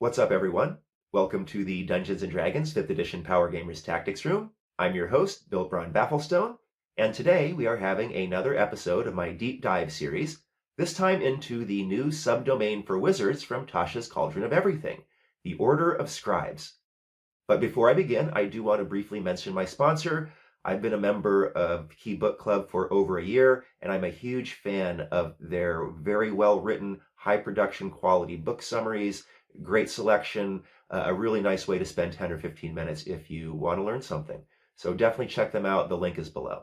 What's up, everyone? Welcome to the Dungeons & Dragons 5th Edition Power Gamers Tactics Room. I'm your host, Bill Braun Bafflestone, and today we are having another episode of my deep dive series, this time into the new subdomain for wizards from Tasha's Cauldron of Everything, the Order of Scribes. But before I begin, I do want to briefly mention my sponsor. I've been a member of Key Book Club for over a year, and I'm a huge fan of their very well-written, high-production quality book summaries. Great selection, a really nice way to spend 10 or 15 minutes if you want to learn something. So definitely check them out. The link is below.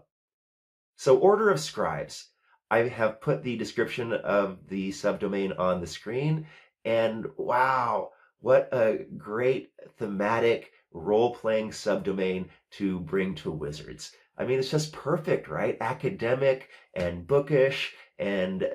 So Order of Scribes. I have put the description of the subdomain on the screen, and wow, what a great thematic role-playing subdomain to bring to wizards. I mean, it's just perfect, right? Academic and bookish, and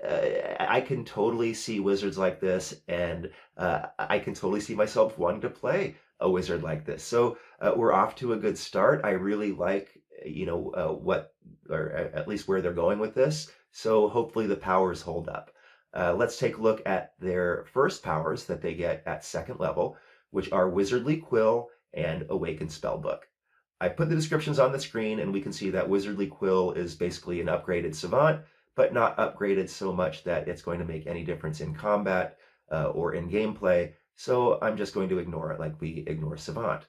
I can totally see wizards like this, and I can totally see myself wanting to play a wizard like this. So we're off to a good start. I really like, what, or at least where they're going with this. So hopefully the powers hold up. Let's take a look at their first powers that they get at second level, which are Wizardly Quill and Awakened Spellbook. I put the descriptions on the screen, and we can see that Wizardly Quill is basically an upgraded Savant, but not upgraded so much that it's going to make any difference in combat or in gameplay, so I'm just going to ignore it like we ignore Savant.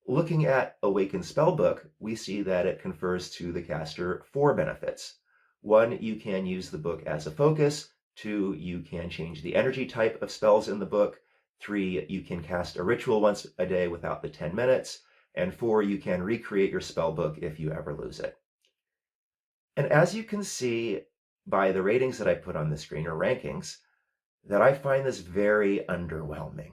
Looking at Awakened Spellbook, we see that it confers to the caster 4 benefits. 1, you can use the book as a focus. 2, you can change the energy type of spells in the book. 3, you can cast a ritual once a day without the 10 minutes. And 4, you can recreate your spellbook if you ever lose it. And as you can see by the ratings that I put on the screen, or rankings, that I find this very underwhelming.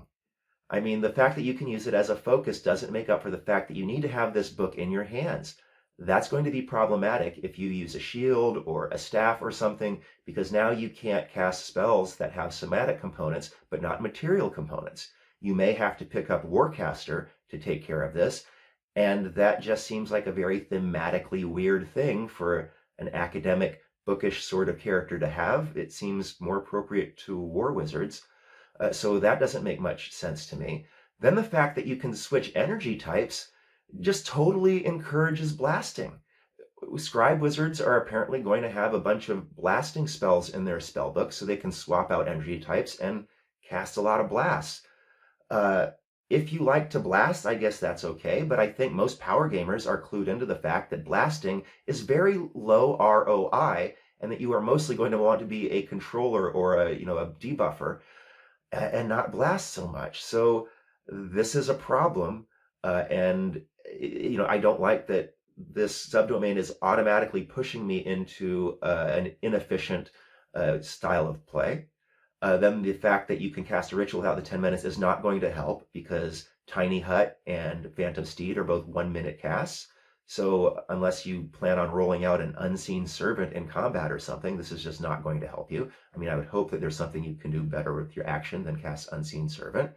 I mean, the fact that you can use it as a focus doesn't make up for the fact that you need to have this book in your hands. That's going to be problematic if you use a shield or a staff or something, because now you can't cast spells that have somatic components, but not material components. You may have to pick up Warcaster to take care of this, and that just seems like a very thematically weird thing for an academic, bookish sort of character to have. It seems more appropriate to war wizards. So that doesn't make much sense to me. Then the fact that you can switch energy types just totally encourages blasting. Scribe wizards are apparently going to have a bunch of blasting spells in their spellbook, so they can swap out energy types and cast a lot of blasts. If you like to blast, I guess that's okay, but I think most power gamers are clued into the fact that blasting is very low ROI, and that you are mostly going to want to be a controller or a debuffer and not blast so much. So this is a problem, and I don't like that this subdomain is automatically pushing me into an inefficient style of play. Then the fact that you can cast a ritual without the 10 minutes is not going to help, because Tiny Hut and Phantom Steed are both 1-minute casts. So unless you plan on rolling out an unseen servant in combat or something, this is just not going to help you. I mean, I would hope that there's something you can do better with your action than cast unseen servant.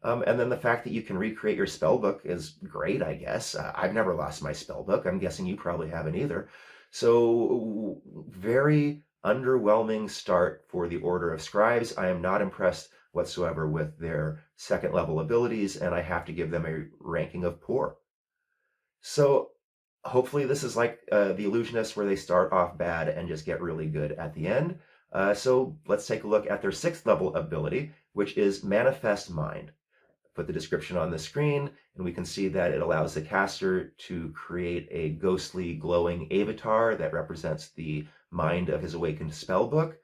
And then the fact that you can recreate your spellbook is great, I guess. I've never lost my spellbook. I'm guessing you probably haven't either. So very underwhelming start for the Order of Scribes. I am not impressed whatsoever with their second level abilities, and I have to give them a ranking of poor. So hopefully this is like the Illusionists, where they start off bad and just get really good at the end. So let's take a look at their 6th level ability, which is Manifest Mind. Put the description on the screen, and we can see that it allows the caster to create a ghostly, glowing avatar that represents the mind of his awakened spellbook.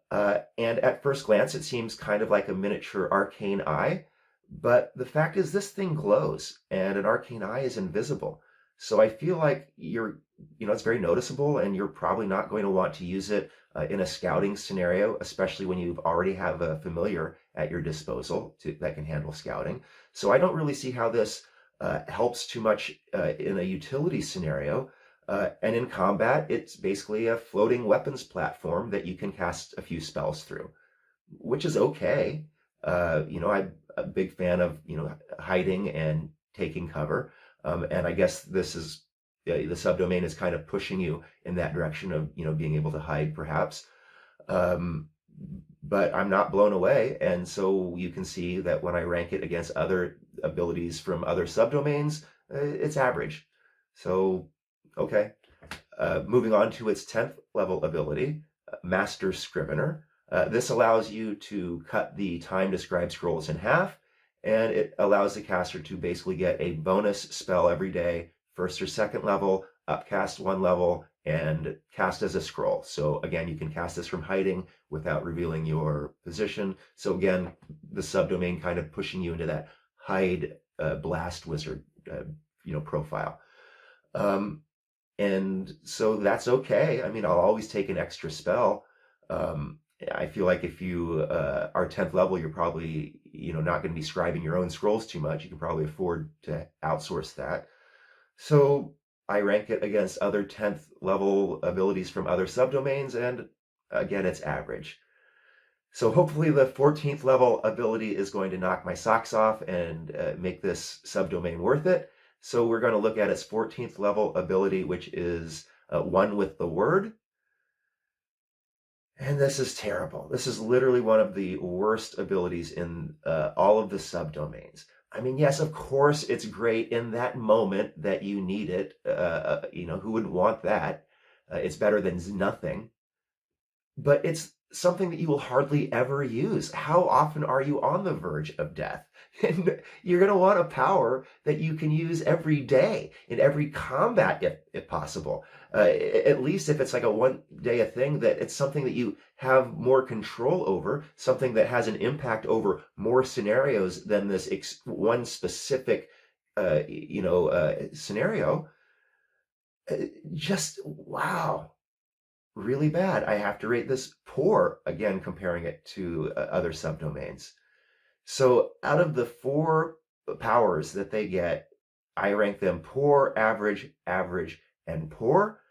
And at first glance, it seems kind of like a miniature arcane eye, but the fact is this thing glows, and an arcane eye is invisible. So I feel like it's very noticeable, and you're probably not going to want to use it in a scouting scenario, especially when you already have a familiar at your disposal that can handle scouting. So I don't really see how this helps too much in a utility scenario. And in combat, it's basically a floating weapons platform that you can cast a few spells through, which is okay. I'm a big fan of hiding and taking cover. And I guess this is the subdomain is kind of pushing you in that direction of being able to hide, perhaps. but I'm not blown away. And so you can see that when I rank it against other abilities from other subdomains, it's average. So, okay. Moving on to its 10th level ability, Master Scrivener. This allows you to cut the time to scribe scrolls in half, and it allows the caster to basically get a bonus spell every day, first or second level, upcast one level, and cast as a scroll. So again, you can cast this from hiding without revealing your position. So again, the subdomain kind of pushing you into that hide blast wizard profile. And so that's okay. I mean, I'll always take an extra spell. I feel like if you are 10th level, you're probably, not going to be scribing your own scrolls too much. You can probably afford to outsource that. So I rank it against other 10th level abilities from other subdomains, and again, it's average. So hopefully the 14th level ability is going to knock my socks off and make this subdomain worth it. So we're going to look at its 14th level ability, which is One with the Word. And this is terrible. This is literally one of the worst abilities in all of the subdomains. I mean, yes, of course, it's great in that moment that you need it. Who wouldn't want that? It's better than nothing. But it's something that you will hardly ever use. How often are you on the verge of death? And you're going to want a power that you can use every day in every combat, if possible. At least if it's like a one day a thing, that it's something that you have more control over, something that has an impact over more scenarios than this one specific, scenario. Just wow. Really bad. I have to rate this poor, again, comparing it to other subdomains. So out of the 4 powers that they get, I rank them poor, average, average, and poor.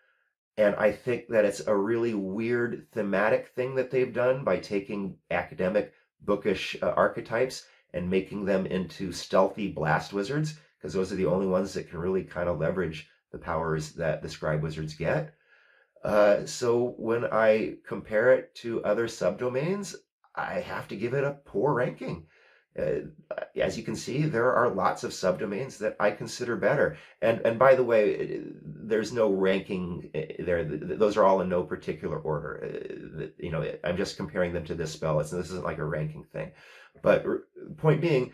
And I think that it's a really weird thematic thing that they've done by taking academic, bookish archetypes and making them into stealthy blast wizards, because those are the only ones that can really kind of leverage the powers that the scribe wizards get. So when I compare it to other subdomains, I have to give it a poor ranking. As you can see, there are lots of subdomains that I consider better. And by the way, there's no ranking there. Those are all in no particular order. I'm just comparing them to this spell. This isn't like a ranking thing. But point being,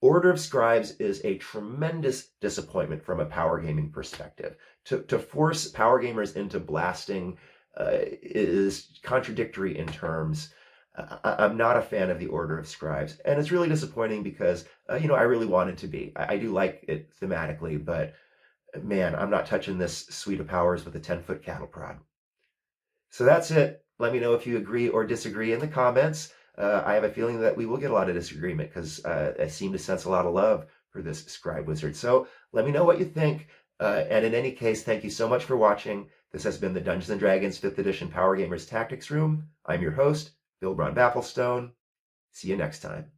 Order of Scribes is a tremendous disappointment from a power gaming perspective. To force power gamers into blasting is contradictory in terms. I'm not a fan of the Order of Scribes, and it's really disappointing because, I really wanted to be. I do like it thematically, but man, I'm not touching this suite of powers with a 10-foot cattle prod. So that's it. Let me know if you agree or disagree in the comments. I have a feeling that we will get a lot of disagreement because I seem to sense a lot of love for this scribe wizard. So let me know what you think. And in any case, thank you so much for watching. This has been the Dungeons & Dragons 5th Edition Power Gamers Tactics Room. I'm your host, Bill Braun Bafflestone. See you next time.